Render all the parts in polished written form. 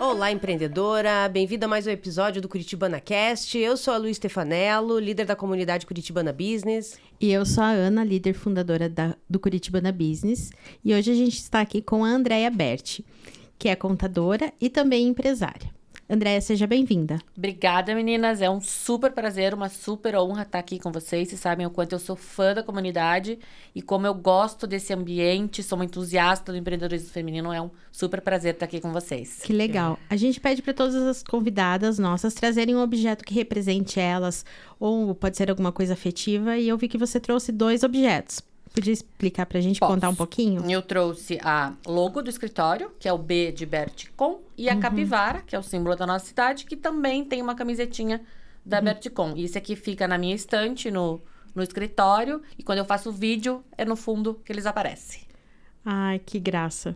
Olá, empreendedora! Bem-vinda a mais um episódio do Curitibana Cast. Eu sou a Lu Stefanello, líder da comunidade Curitibana Business. E eu sou a Ana, líder fundadora do Curitibana Business. E hoje a gente está aqui com a Andréia Berti, que é contadora e também empresária. Andréia, seja bem-vinda. Obrigada, meninas. É um super prazer, uma super honra estar aqui com vocês. Vocês sabem o quanto eu sou fã da comunidade e como eu gosto desse ambiente, sou uma entusiasta do empreendedorismo feminino. É um super prazer estar aqui com vocês. Que legal. A gente pede para todas as convidadas nossas trazerem um objeto que represente elas, ou pode ser alguma coisa afetiva, e eu vi que você trouxe 2 objetos. Podia explicar pra gente, contar um pouquinho? Eu trouxe a logo do escritório, que é o B de Berticom, e a capivara, que é o símbolo da nossa cidade, que também tem uma camisetinha da Berticom. E esse aqui fica na minha estante, no escritório, e quando eu faço vídeo, é no fundo que eles aparecem. Ai, que graça.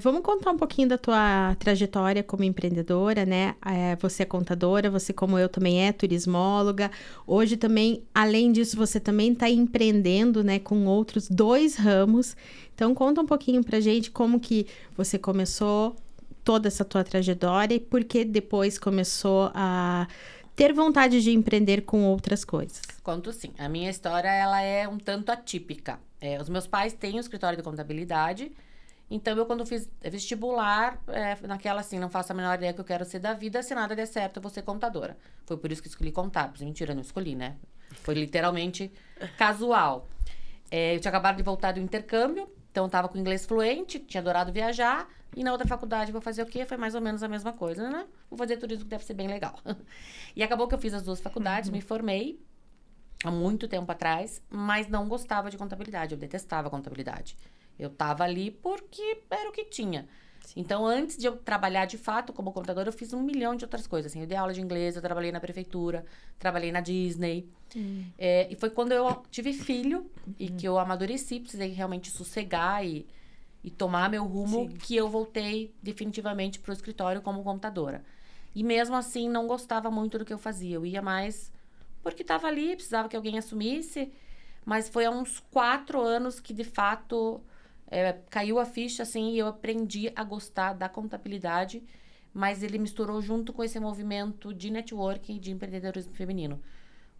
Vamos contar um pouquinho da tua trajetória como empreendedora, né? Você é contadora, você, como eu, também é turismóloga. Hoje também, além disso, você também está empreendendo, né? Com outros 2 ramos. Então, conta um pouquinho pra gente como que você começou toda essa tua trajetória e por que depois começou a ter vontade de empreender com outras coisas. Conto sim. A minha história, ela é um tanto atípica. Os meus pais têm um escritório de contabilidade. Então, eu quando fiz vestibular, naquela assim, não faço a menor ideia que eu quero ser da vida, se nada der certo, eu vou ser contadora. Foi por isso que escolhi contábeis. Mentira, não escolhi, né? Foi literalmente casual. Eu tinha acabado de voltar do intercâmbio, então eu tava com inglês fluente, tinha adorado viajar, e na outra faculdade vou fazer o quê? Foi mais ou menos a mesma coisa, né? Vou fazer turismo, que deve ser bem legal. E acabou que eu fiz as 2 faculdades, me formei há muito tempo atrás, mas não gostava de contabilidade, eu detestava contabilidade. Eu tava ali porque era o que tinha. Sim. Então, antes de eu trabalhar de fato como contadora, eu fiz 1 milhão de outras coisas. Assim, eu dei aula de inglês, eu trabalhei na prefeitura, trabalhei na Disney. E foi quando eu tive filho e que eu amadureci, precisei realmente sossegar e tomar meu rumo, que eu voltei definitivamente pro escritório como contadora. E mesmo assim, não gostava muito do que eu fazia. Eu ia mais porque estava ali, precisava que alguém assumisse. Mas foi há uns 4 anos que, de fato... caiu a ficha, assim, e eu aprendi a gostar da contabilidade, mas ele misturou junto com esse movimento de networking, de empreendedorismo feminino.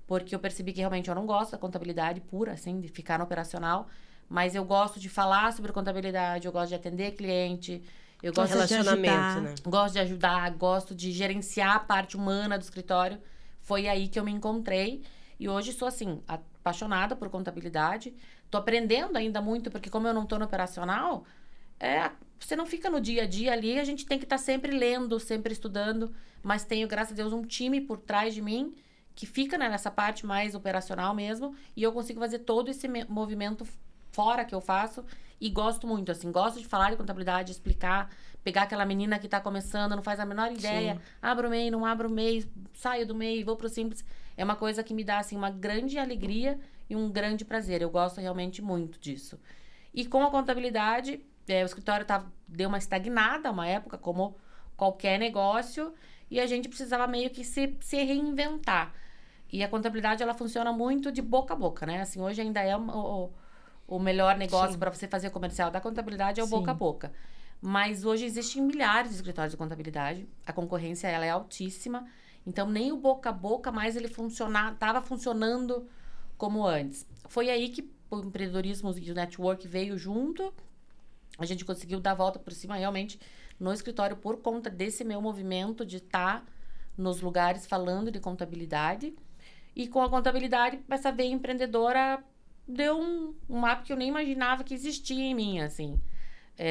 Porque eu percebi que realmente eu não gosto da contabilidade pura, assim, de ficar no operacional, mas eu gosto de falar sobre contabilidade, eu gosto de atender cliente, eu gosto de relacionamento, né? Gosto de ajudar, gosto de gerenciar a parte humana do escritório. Foi aí que eu me encontrei. E hoje sou, assim, apaixonada por contabilidade. Tô aprendendo ainda muito, porque como eu não tô no operacional, você não fica no dia a dia ali, a gente tem que estar sempre lendo, sempre estudando, mas tenho, graças a Deus, um time por trás de mim, que fica, né, nessa parte mais operacional mesmo, e eu consigo fazer todo esse movimento fora que eu faço, e gosto muito, assim, gosto de falar de contabilidade, explicar, pegar aquela menina que tá começando, não faz a menor ideia, sim, abro o MEI, não abro o MEI, saio do MEI, vou pro Simples, é uma coisa que me dá, assim, uma grande alegria e um grande prazer. Eu gosto realmente muito disso. E com a contabilidade, o escritório deu uma estagnada, uma época, como qualquer negócio, e a gente precisava meio que se reinventar. E a contabilidade, ela funciona muito de boca a boca, né? Assim, hoje ainda é o melhor negócio para você fazer comercial da contabilidade, é o boca a boca. Mas hoje existem milhares de escritórios de contabilidade, a concorrência, ela é altíssima, então nem o boca a boca mais ele estava funcionando como antes. Foi aí que o empreendedorismo e o network veio junto. A gente conseguiu dar a volta por cima realmente no escritório por conta desse meu movimento de estar nos lugares falando de contabilidade. E com a contabilidade, essa veia empreendedora deu um mapa que eu nem imaginava que existia em mim, assim.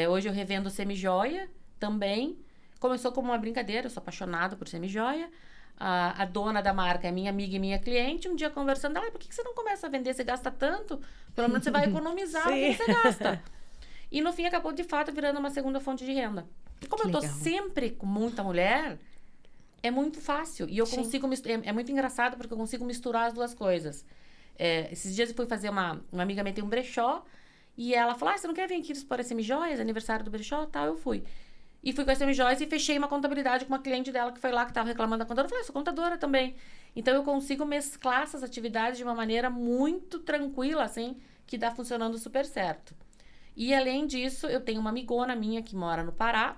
Hoje eu revendo semijoia também. Começou como uma brincadeira, eu sou apaixonada por semijoia. A dona da marca é minha amiga e minha cliente. Um dia conversando, por que você não começa a vender? Você gasta tanto? Pelo menos você vai economizar o que você gasta. E no fim acabou de fato virando uma segunda fonte de renda. E como eu tô sempre com muita mulher, é muito fácil. E eu consigo é muito engraçado porque eu consigo misturar as 2 coisas. Esses dias eu fui fazer uma amiga minha tem um brechó e ela falou, você não quer vir aqui expor as semijoias? Aniversário do brechó? Tal, eu fui. E fui com as semijoias e fechei uma contabilidade com uma cliente dela que foi lá, que estava reclamando da contadora. Eu falei, sou contadora também. Então, eu consigo mesclar essas atividades de uma maneira muito tranquila, assim, que dá funcionando super certo. E, além disso, eu tenho uma amigona minha que mora no Pará.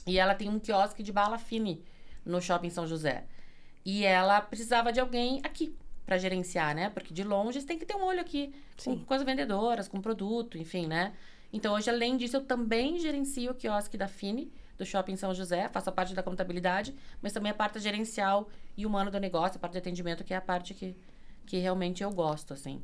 E ela tem um quiosque de bala fine no Shopping São José. E ela precisava de alguém aqui para gerenciar, né? Porque de longe você tem que ter um olho aqui com as vendedoras, com produto, enfim, né? Então, hoje, além disso, eu também gerencio o quiosque da Fini, do Shopping São José, faço a parte da contabilidade, mas também a parte gerencial e humana do negócio, a parte de atendimento, que é a parte que realmente eu gosto, assim.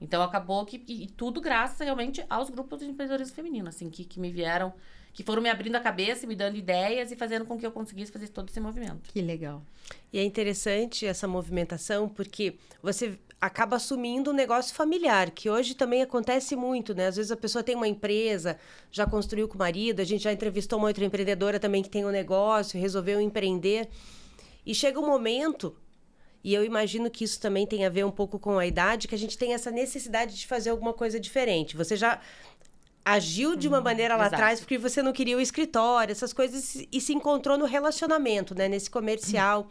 Então, acabou que... E tudo graças, realmente, aos grupos de empreendedorismo feminino, assim, que me vieram... Que foram me abrindo a cabeça, me dando ideias e fazendo com que eu conseguisse fazer todo esse movimento. Que legal. E é interessante essa movimentação, porque você acaba assumindo um negócio familiar, que hoje também acontece muito, né? Às vezes a pessoa tem uma empresa, já construiu com o marido, a gente já entrevistou uma outra empreendedora também que tem um negócio, resolveu empreender. E chega um momento, e eu imagino que isso também tem a ver um pouco com a idade, que a gente tem essa necessidade de fazer alguma coisa diferente. Você já agiu de uma maneira lá atrás porque você não queria o escritório, essas coisas, e se encontrou no relacionamento, né? Nesse comercial.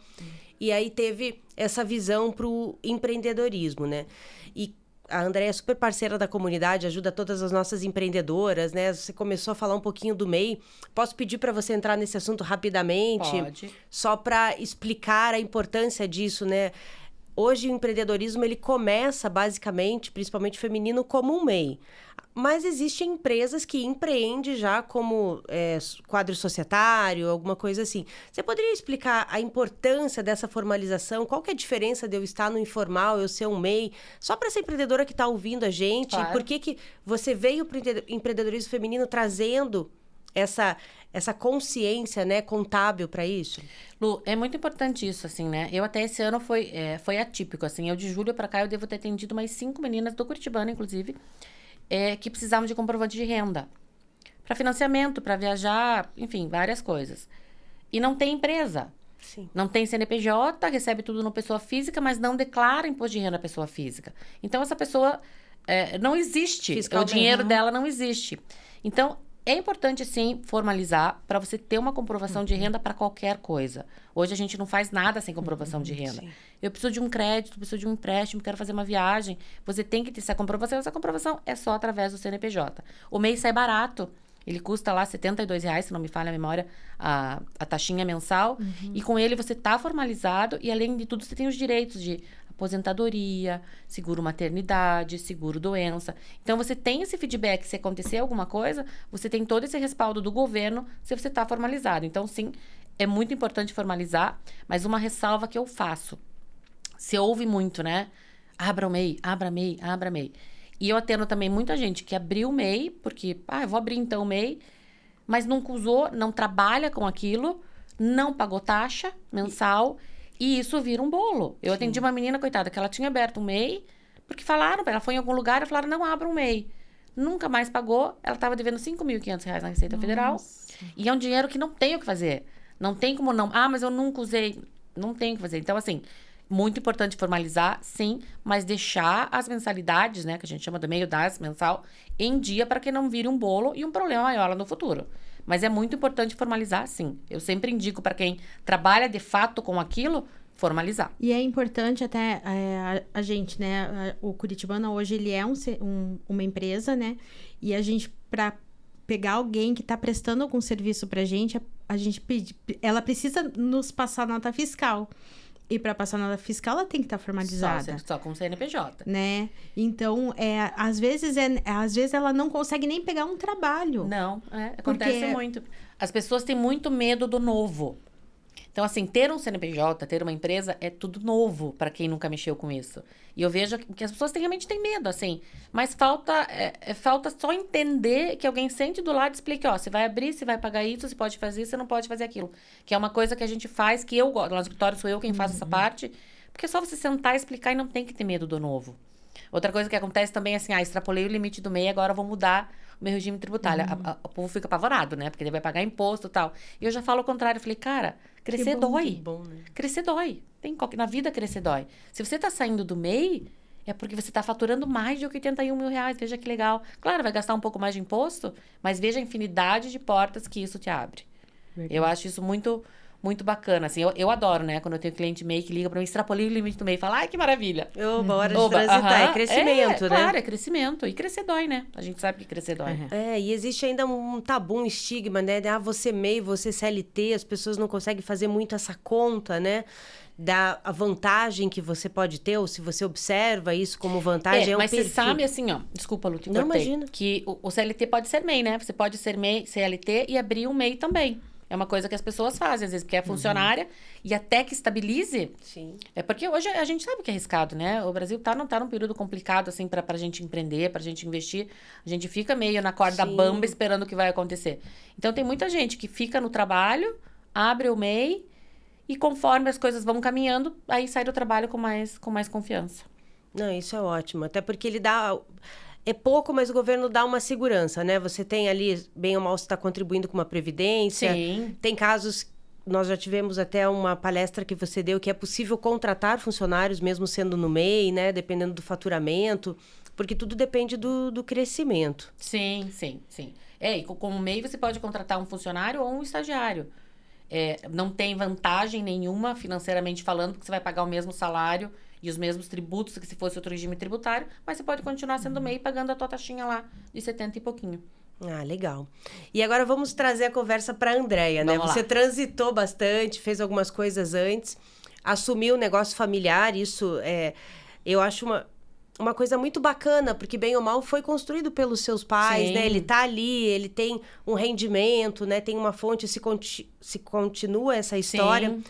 E aí teve essa visão para o empreendedorismo, né? E a Andréia é super parceira da comunidade, ajuda todas as nossas empreendedoras, né? Você começou a falar um pouquinho do MEI. Posso pedir para você entrar nesse assunto rapidamente? Pode. Só para explicar a importância disso, né? Hoje o empreendedorismo ele começa basicamente, principalmente feminino, como um MEI. Mas existem empresas que empreendem já como quadro societário, alguma coisa assim. Você poderia explicar a importância dessa formalização? Qual que é a diferença de eu estar no informal, eu ser um MEI? Só para essa empreendedora que está ouvindo a gente, Claro. por que você veio para o empreendedorismo feminino trazendo essa consciência, né, contábil para isso? Lu, é muito importante isso, assim, né? Eu até esse ano foi atípico, assim. Eu de julho pra cá eu devo ter atendido mais 5 meninas do Curitibano, inclusive, que precisavam de comprovante de renda. Para financiamento, para viajar, enfim, várias coisas. E não tem empresa. Sim. Não tem CNPJ, recebe tudo no pessoa física, mas não declara imposto de renda à pessoa física. Então, essa pessoa não existe. Fiscalmente. O dinheiro dela não existe. Então, é importante, sim, formalizar para você ter uma comprovação de renda para qualquer coisa. Hoje, a gente não faz nada sem comprovação de renda. Sim. Eu preciso de um crédito, preciso de um empréstimo, quero fazer uma viagem. Você tem que ter essa comprovação. Essa comprovação é só através do CNPJ. O MEI sai barato. Ele custa lá R$72, se não me falha a memória, a taxinha mensal. E com ele você está formalizado e, além de tudo, você tem os direitos de aposentadoria, seguro maternidade, seguro doença. Então, você tem esse feedback. Se acontecer alguma coisa, você tem todo esse respaldo do governo se você está formalizado. Então, sim, é muito importante formalizar, mas uma ressalva que eu faço. Se ouve muito, né? Abra o MEI, abra MEI, abra MEI. E eu atendo também muita gente que abriu o MEI, porque, eu vou abrir então o MEI, mas nunca usou, não trabalha com aquilo, não pagou taxa mensal, e isso vira um bolo. Eu atendi uma menina, coitada, que ela tinha aberto um MEI, porque falaram, ela foi em algum lugar e falaram, não, abra um MEI. Nunca mais pagou, ela estava devendo R$5.500 na Receita Federal, e é um dinheiro que não tem o que fazer. Não tem como não, mas eu nunca usei, não tem o que fazer. Então, assim, muito importante formalizar, sim, mas deixar as mensalidades, né, que a gente chama do meio das mensal, em dia para que não vire um bolo e um problema maior lá no futuro. Mas é muito importante formalizar, sim. Eu sempre indico para quem trabalha de fato com aquilo, formalizar. E é importante até a gente, né? O Curitibana hoje ele é uma empresa, né? E a gente, para pegar alguém que está prestando algum serviço para a gente ela precisa nos passar nota fiscal. E para passar nota fiscal, ela tem que estar formalizada. Só com CNPJ. Né? Então, às vezes ela não consegue nem pegar um trabalho. Não, acontece muito. As pessoas têm muito medo do novo. Então, assim, ter um CNPJ, ter uma empresa, é tudo novo para quem nunca mexeu com isso. E eu vejo que as pessoas realmente têm medo, assim. Mas falta só entender que alguém sente do lado e explique, você vai abrir, você vai pagar isso, você pode fazer isso, você não pode fazer aquilo. Que é uma coisa que a gente faz, que eu gosto. Lá no escritório sou eu quem faz essa parte. Porque é só você sentar e explicar e não tem que ter medo do novo. Outra coisa que acontece também é assim, extrapolei o limite do MEI, agora eu vou mudar o meu regime tributário. O povo fica apavorado, né? Porque ele vai pagar imposto e tal. E eu já falo o contrário. Eu falei, cara, crescer dói. Que bom, né? Crescer dói. Na vida, crescer dói. Se você tá saindo do MEI, é porque você tá faturando mais de R$81 mil. Veja que legal. Claro, vai gastar um pouco mais de imposto, mas veja a infinidade de portas que isso te abre. Verdade. Eu acho isso muito, muito bacana, assim. Eu adoro, né? Quando eu tenho cliente MEI que liga pra mim, extrapolei o limite do MEI e fala, ai, que maravilha. Oba, hora de transitar. É crescimento, né? Claro, é crescimento. E crescer dói, né? A gente sabe que crescer dói. E existe ainda um tabu, um estigma, né? Você MEI, você CLT, as pessoas não conseguem fazer muito essa conta, né? Da a vantagem que você pode ter, ou se você observa isso como vantagem, mas perfil. você sabe, assim, ó, desculpa, Lu, te Não, cortei, imagina. que o CLT pode ser MEI, né? Você pode ser MEI, CLT e abrir um MEI também. É uma coisa que as pessoas fazem, às vezes, porque é funcionária e até que estabilize. Sim. É porque hoje a gente sabe que é arriscado, né? O Brasil tá num período complicado, assim, pra gente empreender, pra gente investir. A gente fica meio na corda bamba esperando o que vai acontecer. Então, tem muita gente que fica no trabalho, abre o MEI e conforme as coisas vão caminhando, aí sai do trabalho com mais confiança. Não, isso é ótimo. Até porque ele dá... É pouco, mas o governo dá uma segurança, né? Você tem ali, bem ou mal, você está contribuindo com uma previdência. Sim. Tem casos... Nós já tivemos até uma palestra que você deu que é possível contratar funcionários, mesmo sendo no MEI, né? Dependendo do faturamento. Porque tudo depende do crescimento. Sim. E com o MEI você pode contratar um funcionário ou um estagiário. Não tem vantagem nenhuma, financeiramente falando, porque você vai pagar o mesmo salário e os mesmos tributos que se fosse outro regime tributário, mas você pode continuar sendo MEI pagando a tua taxinha lá de 70 e pouquinho. Ah, legal. E agora vamos trazer a conversa para a Andréia, né? Vamos Você lá. transitou bastante, fez algumas coisas antes, assumiu o negócio familiar, isso eu acho uma coisa muito bacana, porque bem ou mal foi construído pelos seus pais, Sim. né? Ele tá ali, ele tem um rendimento, né? Tem uma fonte, se continua essa história. Sim.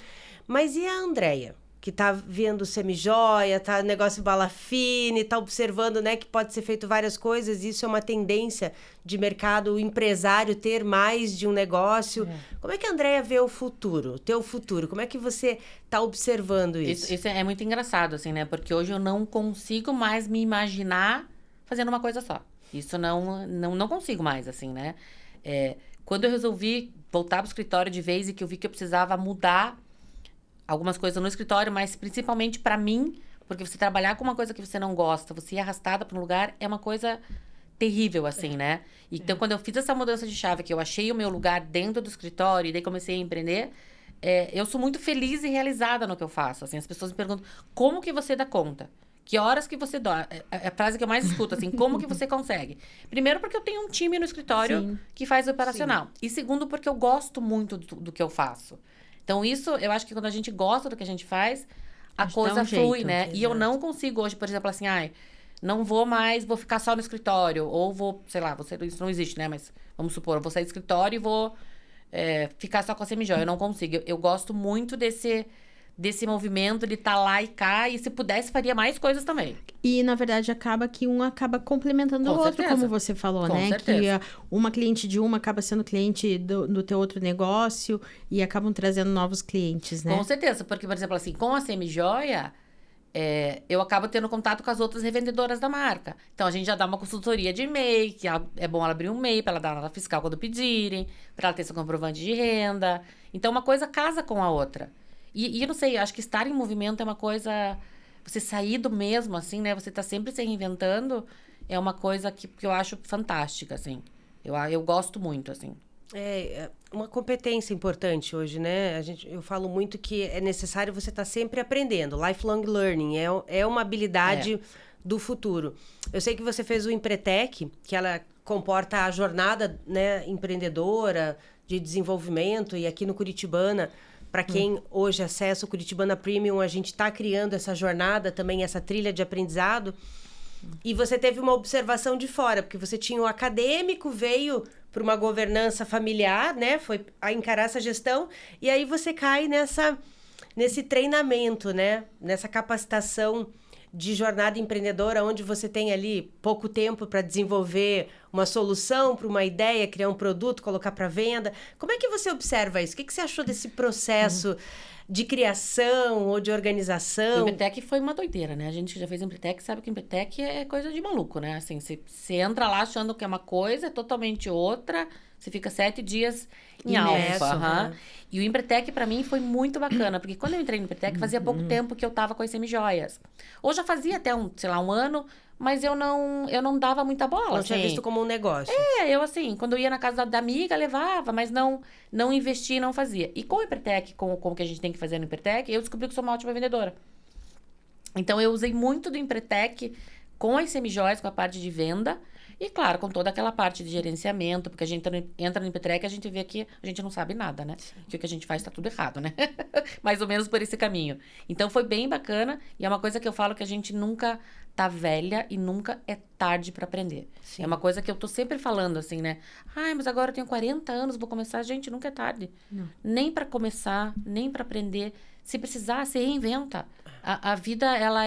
Mas e a Andréia? Que tá vendo semijoia, tá negócio bala fine, tá observando, né, que pode ser feito várias coisas. Isso é uma tendência de mercado, o empresário ter mais de um negócio. Como é que a Andréia vê o futuro, o teu futuro? Como é que você tá observando isso? Isso é muito engraçado, assim, né? Porque hoje eu não consigo mais me imaginar fazendo uma coisa só. Isso não consigo mais, assim, né? Quando eu resolvi voltar pro escritório de vez e que eu vi que eu precisava mudar algumas coisas no escritório, mas principalmente para mim, porque você trabalhar com uma coisa que você não gosta, você ir arrastada para um lugar, é uma coisa terrível, assim, né? Então, quando eu fiz essa mudança de chave, que eu achei o meu lugar dentro do escritório e daí comecei a empreender, eu sou muito feliz e realizada no que eu faço, assim. As pessoas me perguntam, como que você dá conta? Que horas que você dá? É a frase que eu mais escuto, assim, como que você consegue? Primeiro, porque eu tenho um time no escritório que faz o operacional. E segundo, porque eu gosto muito do que eu faço. Então, isso, eu acho que quando a gente gosta do que a gente faz, a coisa flui, né? Exato. E eu não consigo hoje, por exemplo, assim, não vou mais, vou ficar só no escritório. Ou vou, sei lá, isso não existe, né? Mas vamos supor, eu vou sair do escritório e vou ficar só com a semijoia. Eu não consigo. Eu gosto muito desse movimento de estar lá e cá. E se pudesse, faria mais coisas também. E, na verdade, acaba que um acaba complementando o outro, certeza. como você falou, Com né? certeza. Que uma cliente de uma acaba sendo cliente do teu outro negócio e acabam trazendo novos clientes, né? Com certeza. Porque, por exemplo, assim, com a semijoia, eu acabo tendo contato com as outras revendedoras da marca. Então, a gente já dá uma consultoria de MEI, que é bom ela abrir um MEI para ela dar nota fiscal quando pedirem, para ela ter seu comprovante de renda. Então, uma coisa casa com a outra. E eu não sei, acho que estar em movimento é uma coisa... Você sair do mesmo, assim, né? Você tá sempre se reinventando. É uma coisa que eu acho fantástica, assim. Eu gosto muito, assim. É uma competência importante hoje, né? Eu falo muito que é necessário você estar sempre aprendendo. Lifelong learning é uma habilidade do futuro. Eu sei que você fez o Empretec, que ela comporta a jornada, né, empreendedora, de desenvolvimento. E aqui no Curitibana... Para quem hoje acessa o Curitibana Premium, a gente está criando essa jornada também, essa trilha de aprendizado. E você teve uma observação de fora, porque você tinha o acadêmico, veio para uma governança familiar, né? Foi a encarar essa gestão. E aí você cai nesse treinamento, né? Nessa capacitação de jornada empreendedora, onde você tem ali pouco tempo para desenvolver uma solução para uma ideia, criar um produto, colocar para venda. Como é que você observa isso? O que você achou desse processo de criação ou de organização? O Empretec foi uma doideira, né? A gente que já fez Empretec sabe que Empretec é coisa de maluco, né? Assim, você entra lá achando que é uma coisa, é totalmente outra. Você fica 7 dias em Imerso, alfa. né? E o Empretec, pra mim, foi muito bacana. Porque quando eu entrei no Empretec, fazia pouco tempo que eu tava com as semijoias. Ou já fazia até um ano, mas eu não dava muita bola. Não tinha visto como um negócio. Eu assim, quando eu ia na casa da amiga, levava, mas não investia, não fazia. E com o Hipertec, com o que a gente tem que fazer no Hipertec, eu descobri que sou uma ótima vendedora. Então, eu usei muito do Empretec com as semijoias, com a parte de venda. E, claro, com toda aquela parte de gerenciamento. Porque a gente entra no Empretec e a gente vê que a gente não sabe nada, né? Que o que a gente faz tá tudo errado, né? Mais ou menos por esse caminho. Então, foi bem bacana. E é uma coisa que eu falo que a gente nunca tá velha e nunca é tarde para aprender. Sim. É uma coisa que eu tô sempre falando, assim, né? Ai, mas agora eu tenho 40 anos, vou começar. Gente, nunca é tarde. Não. Nem para começar, nem para aprender. Se precisar, se reinventa. A vida, ela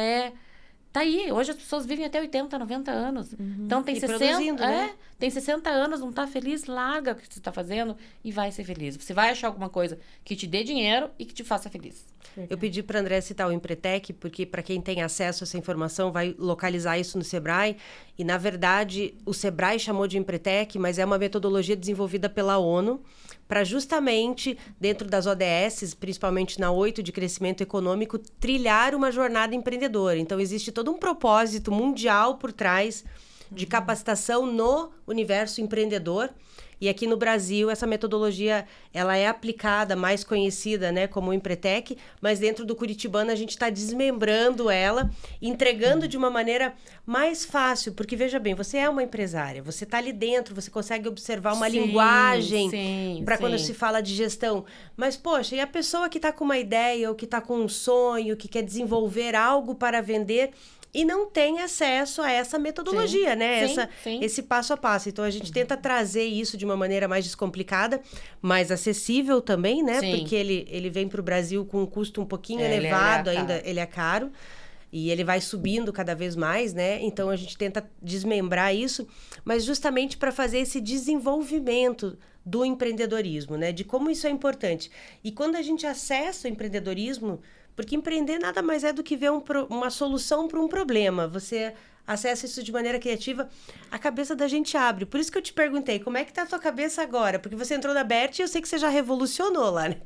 tá aí. Hoje as pessoas vivem até 80, 90 anos. Então, tem E 60... produzindo, né? Tem 60 anos, não tá feliz? Larga o que você tá fazendo e vai ser feliz. Você vai achar alguma coisa que te dê dinheiro e que te faça feliz. Eu pedi para André citar o Empretec, porque para quem tem acesso a essa informação vai localizar isso no Sebrae. E, na verdade, o Sebrae chamou de Empretec, mas é uma metodologia desenvolvida pela ONU para justamente, dentro das ODS, principalmente na 8 de crescimento econômico, trilhar uma jornada empreendedora. Então, existe todo um propósito mundial por trás de capacitação no universo empreendedor. E aqui no Brasil, essa metodologia, ela é aplicada, mais conhecida, né, como o Empretec, mas dentro do Curitibano a gente está desmembrando ela, entregando de uma maneira mais fácil, porque veja bem, você é uma empresária, você está ali dentro, você consegue observar uma linguagem para quando se fala de gestão. Mas, poxa, e a pessoa que está com uma ideia, ou que está com um sonho, que quer desenvolver algo para vender e não tem acesso a essa metodologia, né? Esse passo a passo. Então, a gente tenta trazer isso de uma maneira mais descomplicada, mais acessível também, né? Sim. Porque ele vem para o Brasil com um custo um pouquinho elevado, ele é caro. E ele vai subindo cada vez mais, né? Então, a gente tenta desmembrar isso, mas justamente para fazer esse desenvolvimento do empreendedorismo, né? De como isso é importante. E quando a gente acessa o empreendedorismo... Porque empreender nada mais é do que ver uma solução para um problema. Você acessa isso de maneira criativa, a cabeça da gente abre. Por isso que eu te perguntei, como é que tá a tua cabeça agora? Porque você entrou na BERT e eu sei que você já revolucionou lá, né?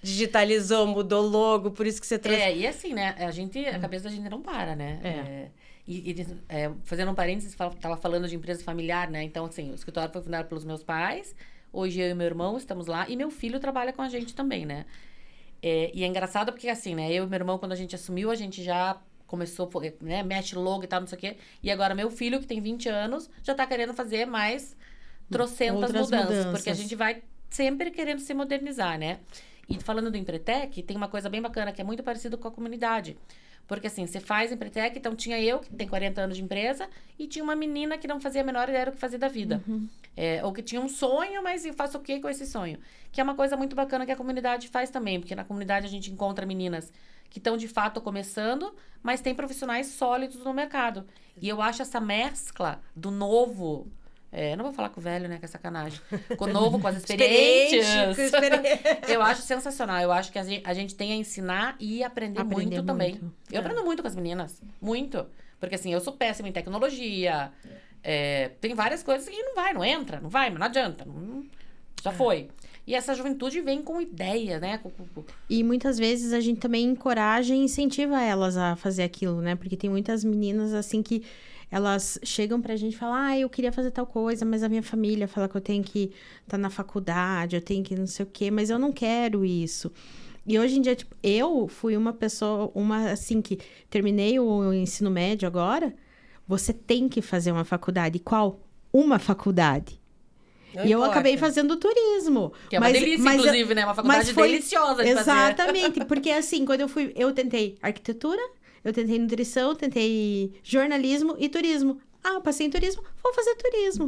Digitalizou, mudou logo, por isso que você trouxe... E assim, né? A cabeça da gente não para, né? Fazendo um parênteses, tava falando de empresa familiar, né? Então, assim, o escritório foi fundado pelos meus pais. Hoje eu e meu irmão estamos lá. E meu filho trabalha com a gente também, né? E é engraçado porque, assim, né? Eu e meu irmão, quando a gente assumiu, a gente já começou, né? Mexe logo e tal, não sei o quê. E agora meu filho, que tem 20 anos, já tá querendo fazer mais trocentas mudanças. Porque a gente vai sempre querendo se modernizar, né? E falando do Empretec, tem uma coisa bem bacana, que é muito parecido com a comunidade. Porque, assim, você faz Empretec, então tinha eu, que tem 40 anos de empresa, e tinha uma menina que não fazia a menor ideia do que fazia da vida. Ou que tinha um sonho, mas eu faço o quê com esse sonho? Que é uma coisa muito bacana que a comunidade faz também, porque na comunidade a gente encontra meninas que estão, de fato, começando, mas tem profissionais sólidos no mercado. E eu acho essa mescla do novo... não vou falar com o velho, né? Que é sacanagem. Com o novo, com as experientes. Eu acho sensacional. Eu acho que a gente tem a ensinar e aprender muito também. Eu aprendo muito com as meninas. Muito. Porque, assim, eu sou péssima em tecnologia. Tem várias coisas que não entra. Não vai, mas não adianta. Já foi. E essa juventude vem com ideia, né? E muitas vezes a gente também encoraja e incentiva elas a fazer aquilo, né? Porque tem muitas meninas, assim, que... Elas chegam pra gente e falam, eu queria fazer tal coisa, mas a minha família fala que eu tenho que estar na faculdade, eu tenho que não sei o quê, mas eu não quero isso. E hoje em dia, tipo, eu fui uma pessoa, assim, que terminei o ensino médio agora, você tem que fazer uma faculdade. Qual? Uma faculdade. E eu acabei fazendo turismo. Que é uma delícia, inclusive, né? Uma faculdade deliciosa de fazer. Exatamente, porque assim, quando eu tentei arquitetura, eu tentei nutrição, tentei jornalismo e turismo. Eu passei em turismo, vou fazer turismo.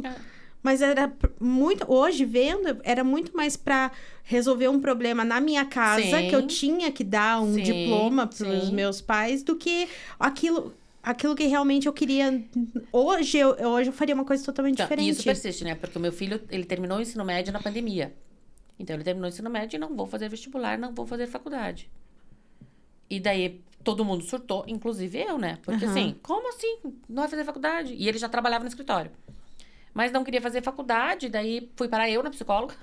Mas era muito... Hoje, vendo, era muito mais para resolver um problema na minha casa, que eu tinha que dar um diploma para os meus pais, do que aquilo que realmente eu queria... Hoje eu faria uma coisa totalmente diferente. Isso persiste, né? Porque o meu filho, ele terminou o ensino médio na pandemia. Então, ele terminou o ensino médio e não vou fazer vestibular, não vou fazer faculdade. E daí... Todo mundo surtou, inclusive eu, né? Porque assim, como assim? Não vai fazer faculdade? E ele já trabalhava no escritório. Mas não queria fazer faculdade, daí fui parar eu na psicóloga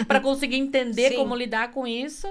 para conseguir entender como lidar com isso.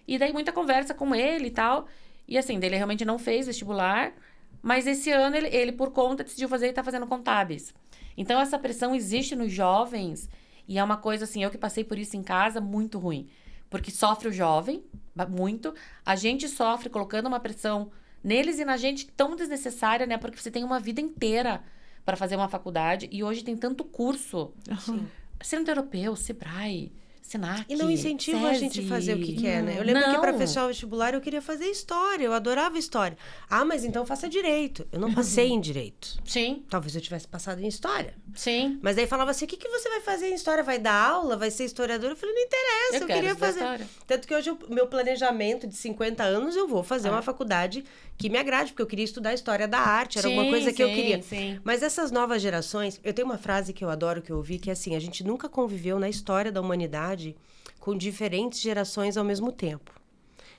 E daí muita conversa com ele e tal. E assim, ele realmente não fez vestibular. Mas esse ano, ele por conta, decidiu fazer e tá fazendo contábeis. Então, essa pressão existe nos jovens e é uma coisa, assim, eu que passei por isso em casa, muito ruim. Porque sofre o jovem, muito. A gente sofre colocando uma pressão neles e na gente tão desnecessária, né? Porque você tem uma vida inteira para fazer uma faculdade e hoje tem tanto curso. Sim. Centro Europeu, Sebrae, Senac, E não incentiva a gente a fazer o que quer, né? Eu lembro que para fechar o vestibular eu queria fazer história, eu adorava história. Ah, mas então faça direito. Eu não passei em direito. Sim, Talvez eu tivesse passado em história. sim. Mas daí falava assim, o que você vai fazer em história? Vai dar aula? Vai ser historiadora? Eu falei, não interessa, eu quero queria estudar fazer. história. Tanto que hoje o meu planejamento de 50 anos, eu vou fazer uma faculdade que me agrade, porque eu queria estudar história da arte, era alguma coisa que eu queria. Sim. Mas essas novas gerações, eu tenho uma frase que eu adoro, que eu ouvi, que é assim, a gente nunca conviveu na história da humanidade com diferentes gerações ao mesmo tempo.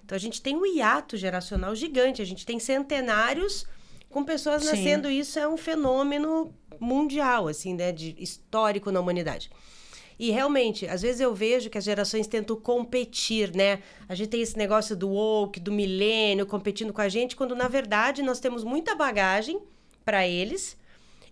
Então, a gente tem um hiato geracional gigante, a gente tem centenários com pessoas nascendo, isso é um fenômeno mundial, assim, né, de histórico na humanidade. E, realmente, às vezes eu vejo que as gerações tentam competir, né? A gente tem esse negócio do woke, do milênio, competindo com a gente, quando, na verdade, nós temos muita bagagem para eles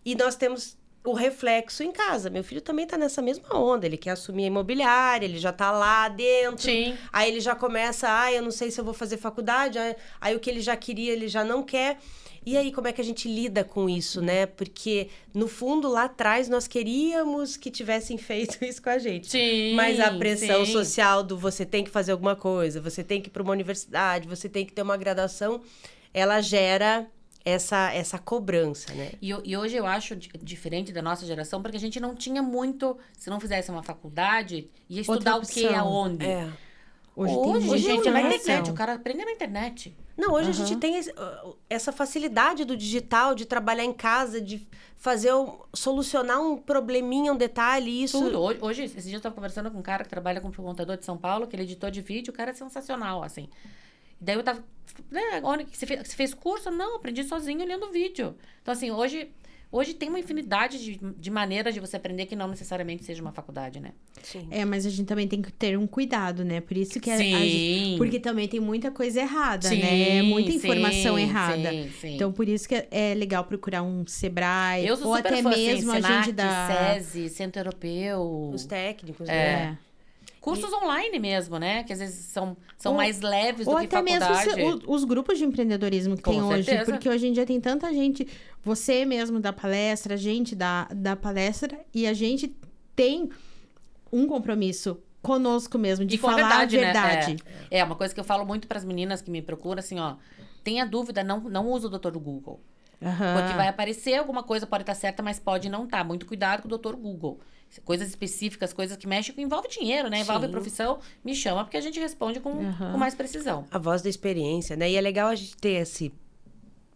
e nós temos o reflexo em casa. Meu filho também tá nessa mesma onda. Ele quer assumir a imobiliária, ele já tá lá dentro. Sim. Aí ele já começa, eu não sei se eu vou fazer faculdade. Aí o que ele já queria, ele já não quer. E aí, como é que a gente lida com isso, né? Porque, no fundo, lá atrás, nós queríamos que tivessem feito isso com a gente. Sim, Mas a pressão sim. social do você tem que fazer alguma coisa, você tem que ir para uma universidade, você tem que ter uma graduação, ela gera essa cobrança, né? E hoje eu acho diferente da nossa geração, porque a gente não tinha muito... Se não fizesse uma faculdade, ia estudar o quê, aonde? Hoje Hoje, gente, muita na opção. internet. O cara aprende na internet. Não, hoje a gente tem essa facilidade do digital, de trabalhar em casa, de fazer solucionar um probleminha, um detalhe, isso... Tudo. Hoje, esse dia eu estava conversando com um cara que trabalha como contador de São Paulo, que ele é editor de vídeo, o cara é sensacional, assim. Daí eu tava... Onde você fez curso? Não, aprendi sozinho olhando vídeo. Então, assim, hoje tem uma infinidade de maneiras de você aprender que não necessariamente seja uma faculdade, né? Sim. Mas a gente também tem que ter um cuidado, né? Por isso que Sim. porque também tem muita coisa errada, Sim, né? Muita informação sim, errada. sim. Então, por isso que é legal procurar um Sebrae, Eu sou ou super até fã, mesmo assim, a gente Senac, da... SESI, Centro Europeu. Os técnicos, É. né? Cursos online mesmo, né? Que às vezes são Ou- mais leves do Ou que até mesmo faculdade. os grupos de empreendedorismo que Com tem hoje. certeza. Porque hoje em dia tem tanta gente, você mesmo da palestra, a gente da palestra, e a gente tem um compromisso conosco mesmo, de E com a falar a né? verdade. É uma coisa que eu falo muito para as meninas que me procuram, assim, ó. Tenha dúvida, não usa o doutor Google. Aham. Porque vai aparecer alguma coisa, pode estar certa, mas pode não estar. Muito cuidado com o doutor Google. Coisas específicas, coisas que mexem, que envolve dinheiro, né? Envolve Sim. profissão. Me chama, porque a gente responde com mais precisão. A voz da experiência, né? E é legal a gente ter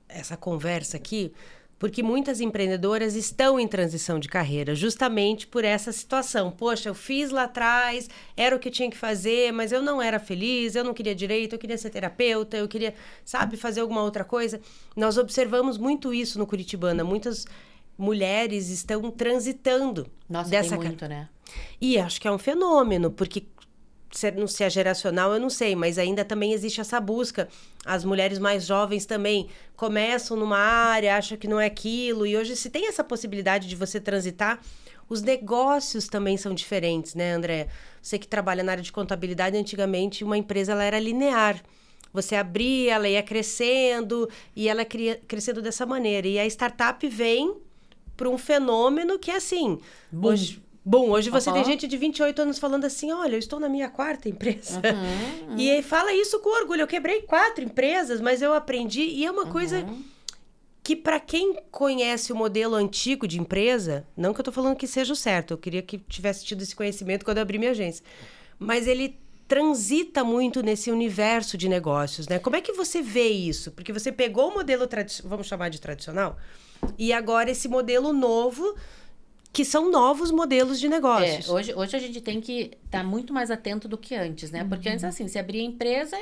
essa conversa aqui, porque muitas empreendedoras estão em transição de carreira, justamente por essa situação. Poxa, eu fiz lá atrás, era o que eu tinha que fazer, mas eu não era feliz, eu não queria direito, eu queria ser terapeuta, eu queria, sabe, fazer alguma outra coisa. Nós observamos muito isso no Curitibana. Muitas mulheres estão transitando Nossa, dessa tem muito, né? E acho que é um fenômeno, porque se é geracional, eu não sei, mas ainda também existe essa busca. As mulheres mais jovens também começam numa área, acham que não é aquilo, e hoje se tem essa possibilidade de você transitar, os negócios também são diferentes, né, André? Você que trabalha na área de contabilidade, antigamente uma empresa ela era linear. Você abria, ela ia crescendo, e ela crescendo dessa maneira. E a startup vem para um fenômeno que é assim... Hoje você tem gente de 28 anos falando assim, olha, eu estou na minha 4ª empresa. E fala isso com orgulho. Eu quebrei 4 empresas, mas eu aprendi. E é uma coisa que, para quem conhece o modelo antigo de empresa, não que eu estou falando que seja o certo, eu queria que tivesse tido esse conhecimento quando eu abri minha agência. Mas ele transita muito nesse universo de negócios, né? Como é que você vê isso? Porque você pegou o modelo, vamos chamar de tradicional, e agora esse modelo novo... que são novos modelos de negócios. Hoje a gente tem que estar muito mais atento do que antes, né? Porque antes, assim, você abria a empresa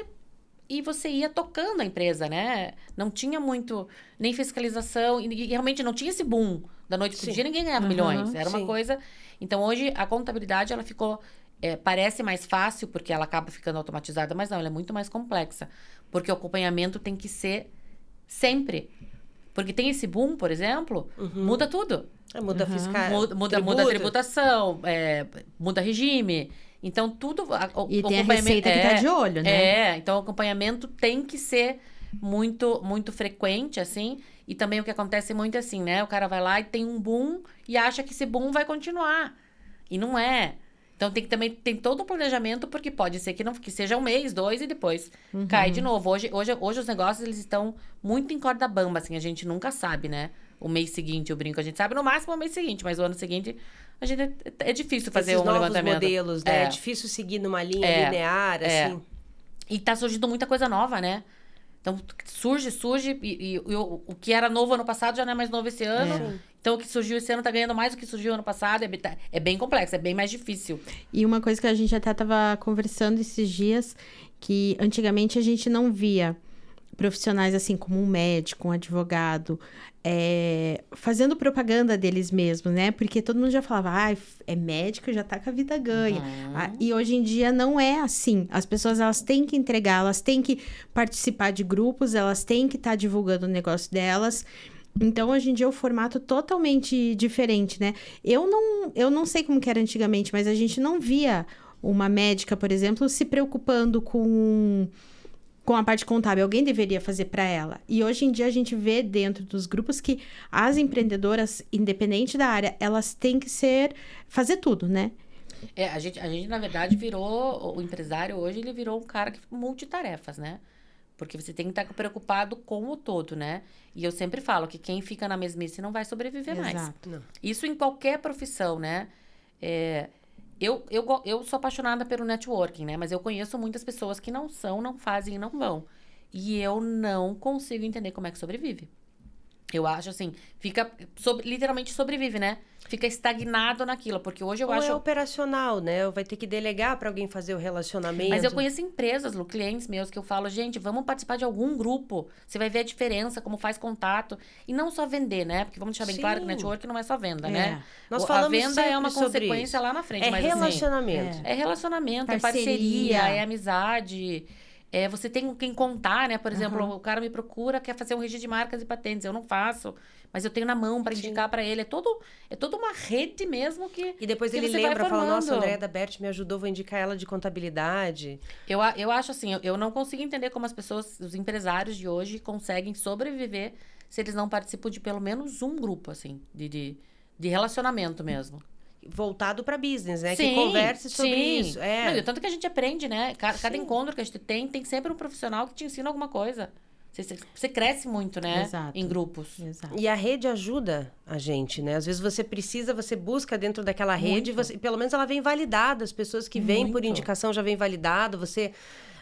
e você ia tocando a empresa, né? Não tinha muito, nem fiscalização, e realmente não tinha esse boom da noite pro dia, ninguém ganhava milhões. Era uma coisa... Então, hoje, a contabilidade, ela ficou... parece mais fácil, porque ela acaba ficando automatizada, mas não, ela é muito mais complexa. Porque o acompanhamento tem que ser sempre... Porque tem esse boom, por exemplo, muda tudo. Muda fiscal. Muda a tributação, muda regime. Então, tudo... E tem a Receita que tá de olho, né? Então o acompanhamento tem que ser muito, muito frequente, assim. E também o que acontece muito é assim, né? O cara vai lá e tem um boom e acha que esse boom vai continuar. E não é. Então tem todo um planejamento, porque pode ser que seja 1 mês, 2 e depois cai de novo. Hoje os negócios, eles estão muito em corda bamba, assim, a gente nunca sabe, né? O mês seguinte, eu brinco, a gente sabe no máximo o mês seguinte, mas o ano seguinte, a gente é difícil fazer um levantamento. Modelos, né? É difícil seguir numa linha linear, assim. E tá surgindo muita coisa nova, né? Então, surge, e o que era novo ano passado já não é mais novo esse ano. Então, o que surgiu esse ano tá ganhando mais do que surgiu ano passado. É bem complexo, é bem mais difícil. E uma coisa que a gente até tava conversando esses dias, que antigamente a gente não via profissionais assim como um médico, um advogado, fazendo propaganda deles mesmos, né? Porque todo mundo já falava, é médico, já tá com a vida ganha. E hoje em dia não é assim. As pessoas, elas têm que entregar, elas têm que participar de grupos, elas têm que estar divulgando o negócio delas. Então, hoje em dia, é um formato totalmente diferente, né? Eu não sei como que era antigamente, mas a gente não via uma médica, por exemplo, se preocupando com a parte contábil. Alguém deveria fazer para ela. E hoje em dia, a gente vê dentro dos grupos que as empreendedoras, independente da área, elas têm que fazer tudo, né? A gente, na verdade, o empresário hoje, ele virou um cara que multitarefas, né? Porque você tem que estar preocupado com o todo, né? E eu sempre falo que quem fica na mesmice não vai sobreviver mais. Exato. Isso em qualquer profissão, né? Eu sou apaixonada pelo networking, né? Mas eu conheço muitas pessoas que não fazem e não vão. E eu não consigo entender como é que sobrevive. Eu acho assim, literalmente sobrevive, né? Fica estagnado naquilo, porque hoje eu acho... Ou é operacional, né? Vai ter que delegar para alguém fazer o relacionamento. Mas eu conheço empresas, clientes meus, que eu falo, gente, vamos participar de algum grupo. Você vai ver a diferença, como faz contato. E não só vender, né? Porque vamos deixar bem claro que network não é só venda, né? Nós falamos a venda é uma consequência isso. lá na frente. É mas, relacionamento. Assim, é relacionamento, parceria, é amizade... você tem com quem contar, né? Por exemplo, o cara me procura, quer fazer um registro de marcas e patentes. Eu não faço, mas eu tenho na mão para indicar para ele. É toda uma rede mesmo que... E depois ele lembra, fala, nossa, a Andréia da Bert me ajudou, vou indicar ela de contabilidade. Eu acho assim, eu não consigo entender como as pessoas, os empresários de hoje, conseguem sobreviver se eles não participam de pelo menos um grupo, assim, de relacionamento mesmo. Voltado para business, né? Sim, que converse sobre isso. Não, tanto que a gente aprende, né? Cada encontro que a gente tem sempre um profissional que te ensina alguma coisa. Você cresce muito, né? Exato. Em grupos. Exato. E a rede ajuda a gente, né? Às vezes você busca dentro daquela rede, pelo menos ela vem validada. As pessoas que vêm por indicação já vêm validado.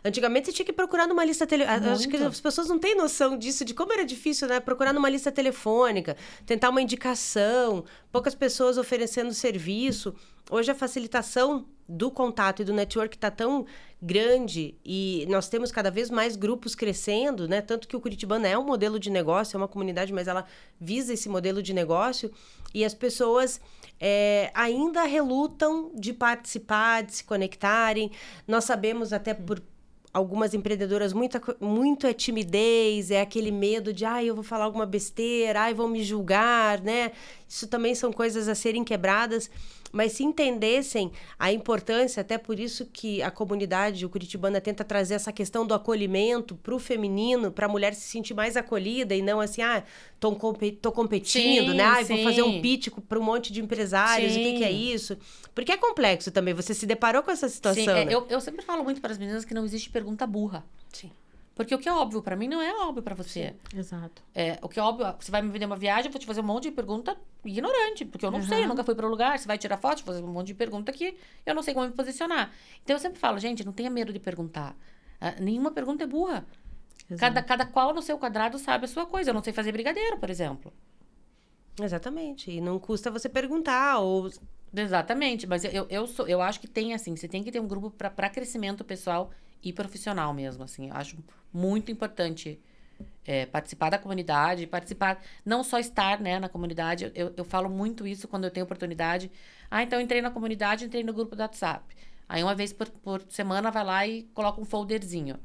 Antigamente você tinha que procurar numa lista telefônica. Acho que as pessoas não têm noção disso, de como era difícil, né? Procurar numa lista telefônica, tentar uma indicação, poucas pessoas oferecendo serviço. Hoje a facilitação do contato e do network está tão grande e nós temos cada vez mais grupos crescendo, né? Tanto que o Curitibana é um modelo de negócio, é uma comunidade, mas ela visa esse modelo de negócio e as pessoas ainda relutam de participar, de se conectarem. Nós sabemos até por algumas empreendedoras, muito é timidez, é aquele medo de, eu vou falar alguma besteira, vão me julgar, né? Isso também são coisas a serem quebradas, mas se entendessem a importância, até por isso que a comunidade, o Curitibana, tenta trazer essa questão do acolhimento para o feminino, para a mulher se sentir mais acolhida e não assim, tô competindo, né? Vou fazer um pitch para um monte de empresários, o que é isso? Porque é complexo também, você se deparou com essa situação, né? Eu sempre falo muito para as meninas que não existe pergunta burra. Sim. Porque o que é óbvio para mim não é óbvio para você. Sim, exato. O que é óbvio, você vai me vender uma viagem, eu vou te fazer um monte de pergunta ignorante, porque eu não sei, eu nunca fui para o lugar. Você vai tirar foto, vou fazer um monte de pergunta que eu não sei como me posicionar. Então eu sempre falo, gente, não tenha medo de perguntar. Nenhuma pergunta é burra. Cada qual no seu quadrado sabe a sua coisa. Eu não sei fazer brigadeiro, por exemplo. Exatamente. E não custa você perguntar ou... Exatamente, mas eu acho que tem assim, você tem que ter um grupo para crescimento pessoal e profissional mesmo, assim. Eu acho muito importante participar da comunidade, não só estar, né, na comunidade. Eu falo muito isso quando eu tenho oportunidade. Então eu entrei na comunidade, entrei no grupo do WhatsApp. Aí uma vez por semana vai lá e coloca um folderzinho.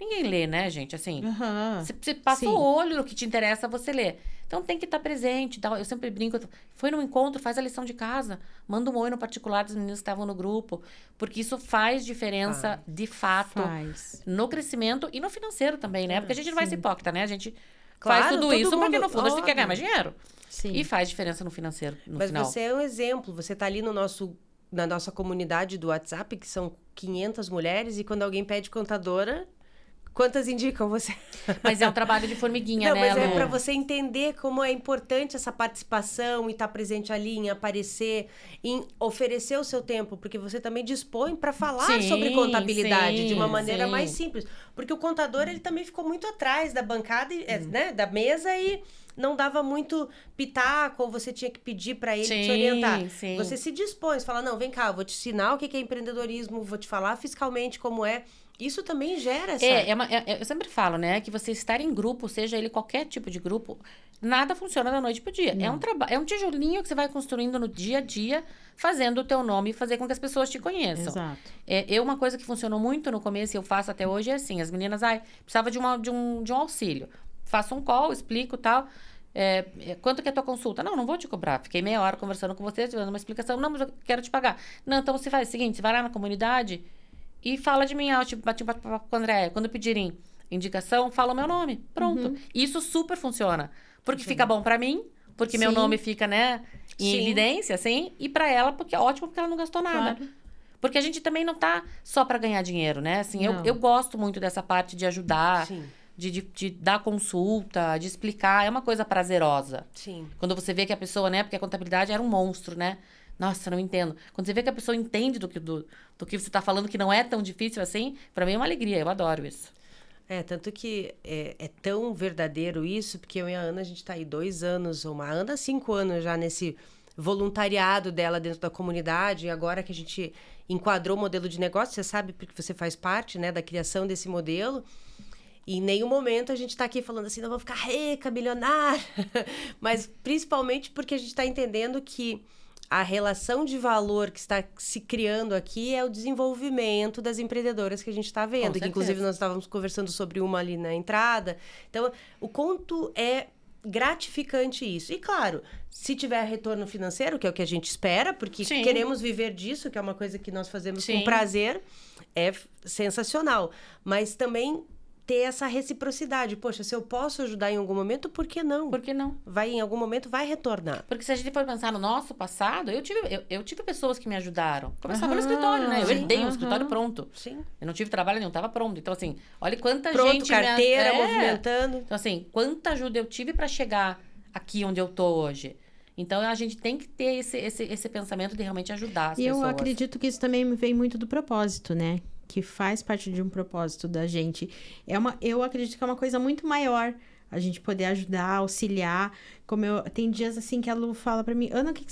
Ninguém lê, né, gente? Assim, Aham. você passa Sim. o olho no que te interessa, você lê. Então tem que estar presente. Eu sempre brinco, foi no encontro, faz a lição de casa. Manda um oi no particular das meninas que estavam no grupo. Porque isso faz diferença, de fato, Faz. no crescimento e no financeiro também, né? Porque a gente não vai ser hipócrita, né? A gente Claro, faz tudo todo isso porque mundo- no fundo a gente quer ganhar mais óbvio. dinheiro. Sim. E faz diferença no financeiro, no Mas final. você é um exemplo. Você tá ali na nossa comunidade do WhatsApp, que são 500 mulheres, e quando alguém pede contadora, quantas indicam você? Mas é um trabalho de formiguinha, Não, né, mas é Lu? para você entender como é importante essa participação e estar presente ali, em aparecer, em oferecer o seu tempo, porque você também dispõe para falar Sim, sobre contabilidade de uma sim, maneira sim. mais simples. Porque o contador, ele também ficou muito atrás da bancada, né, da mesa, e não dava muito pitaco, ou você tinha que pedir para ele te Sim, orientar. sim. Você se dispõe, você fala, não, vem cá, eu vou te ensinar o que é empreendedorismo, vou te falar fiscalmente como é. Isso também gera essa... Eu sempre falo, né, que você estar em grupo, seja ele qualquer tipo de grupo, nada funciona da noite pro dia. É um tijolinho que você vai construindo no dia a dia, fazendo o teu nome e fazer com que as pessoas te conheçam. Exato. Uma coisa que funcionou muito no começo e eu faço até hoje é assim, as meninas, precisava de um auxílio. Faço um call, explico e tal. Quanto que é a tua consulta? Não vou te cobrar. Fiquei meia hora conversando com você, dando uma explicação. Não, mas eu quero te pagar. Não, então você faz o seguinte, você vai lá na comunidade e fala de mim. Eu bati um papo com o André. Quando pedirem indicação, fala o meu nome. Pronto. Isso super funciona. Porque fica bom pra mim, porque meu Sim. nome fica, né, em Sim. evidência, assim. E pra ela, porque é ótimo, porque ela não gastou nada. Claro. Porque a gente também não tá só pra ganhar dinheiro, né? Assim, Não. eu gosto muito dessa parte de ajudar, Sim, de dar consulta, de explicar. É uma coisa prazerosa. sim. Quando você vê que a pessoa, né? Porque a contabilidade era um monstro, né? Nossa, não entendo. Quando você vê que a pessoa entende do que você tá falando, que não é tão difícil assim, pra mim é uma alegria. Eu adoro isso. Tanto que é tão verdadeiro isso, porque eu e a Ana, a gente tá aí 2 anos, a Ana 5 anos já nesse voluntariado dela dentro da comunidade, e agora que a gente enquadrou o modelo de negócio, você sabe porque você faz parte, né, da criação desse modelo, e em nenhum momento a gente tá aqui falando assim, não vou ficar rica, milionária, mas principalmente porque a gente tá entendendo que a relação de valor que está se criando aqui é o desenvolvimento das empreendedoras que a gente está vendo. Que, inclusive, nós estávamos conversando sobre uma ali na entrada. Então, o quanto é gratificante isso. E, claro, se tiver retorno financeiro, que é o que a gente espera, porque Sim. queremos viver disso, que é uma coisa que nós fazemos Sim. com prazer, é sensacional. Mas também ter essa reciprocidade. Poxa, se eu posso ajudar em algum momento, por que não? Por que não? Em algum momento vai retornar. Porque se a gente for pensar no nosso passado, eu tive pessoas que me ajudaram. Começava pelo escritório, né? Eu sim. herdei um escritório pronto. Sim. Eu não tive trabalho nenhum, tava pronto. Então, assim, olha quanta Pronto, gente... carteira, movimentando. Então, assim, quanta ajuda eu tive pra chegar aqui onde eu tô hoje. Então, a gente tem que ter esse pensamento de realmente ajudar as E pessoas. eu acredito que isso também vem muito do propósito, né? Que faz parte de um propósito da gente. Eu acredito que é uma coisa muito maior a gente poder ajudar, auxiliar. Tem dias assim que a Lu fala pra mim, Ana, o que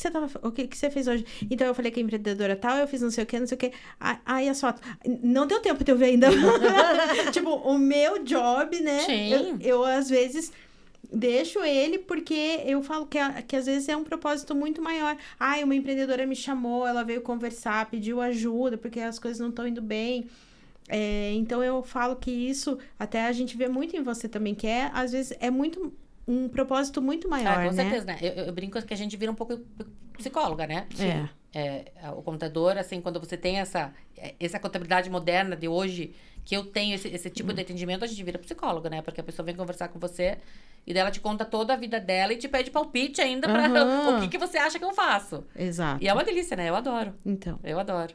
você fez hoje? Então eu falei que a empreendedora tal, eu fiz não sei o que. Aí as fotos. Não deu tempo de eu ver ainda. Tipo, o meu job, né? Sim. Eu às vezes deixo ele porque eu falo que às vezes é um propósito muito maior. Uma empreendedora me chamou, ela veio conversar, pediu ajuda porque as coisas não estão indo bem. Então eu falo que isso até a gente vê muito em você também, que às vezes é muito um propósito muito maior, com né? certeza, né? Eu brinco que a gente vira um pouco psicóloga, né? O contador, assim, quando você tem essa contabilidade moderna de hoje, que eu tenho esse tipo de atendimento, a gente vira psicóloga, né? Porque a pessoa vem conversar com você e dela te conta toda a vida dela e te pede palpite ainda pra o que você acha que eu faço. Exato. E é uma delícia, né? Eu adoro. Então. Eu adoro.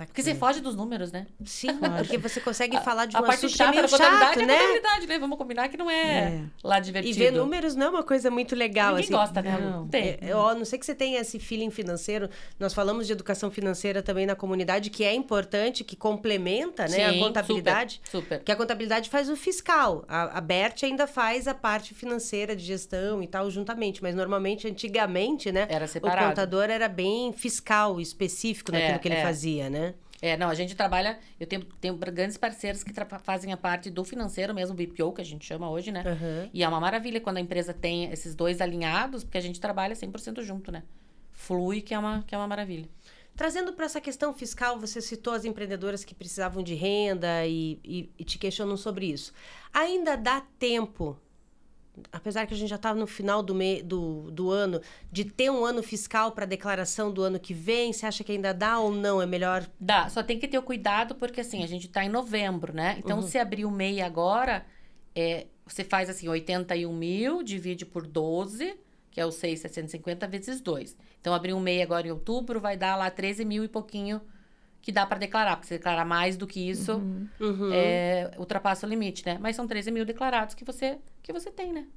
Porque você foge dos números, né? Sim, porque você consegue falar de um a parte assunto que é chata meio da contabilidade chato, é né? contabilidade, né? Vamos combinar que não é lá divertido. E ver números não é uma coisa muito legal. Ninguém assim. gosta, né? Não. Tem. A não ser que você tenha esse feeling financeiro. Nós falamos de educação financeira também na comunidade, que é importante, que complementa, né, Sim, a contabilidade. super. Porque a contabilidade faz o fiscal. A Bert ainda faz a parte financeira de gestão e tal, juntamente. Mas normalmente, antigamente, né? Era separado. O contador era bem fiscal, específico naquilo que ele fazia, né? Não, a gente trabalha... Eu tenho grandes parceiros que fazem a parte do financeiro mesmo, BPO, que a gente chama hoje, né? Uhum. E é uma maravilha quando a empresa tem esses dois alinhados, porque a gente trabalha 100% junto, né? Flui, que é uma maravilha. Trazendo para essa questão fiscal, você citou as empreendedoras que precisavam de renda e te questionam sobre isso. Ainda dá tempo, apesar que a gente já está no final do ano, de ter um ano fiscal para declaração do ano que vem? Você acha que ainda dá ou não? É melhor... Dá, só tem que ter o cuidado, porque assim, a gente está em novembro, né? Então, se abrir o MEI agora, você faz assim, 81 mil, divide por 12, que é o 6.750 vezes 2. Então, abrir um MEI agora em outubro, vai dar lá 13 mil e pouquinho que dá para declarar. Porque se declarar mais do que isso, ultrapassa o limite, né? Mas são 13 mil declarados que você tem, né?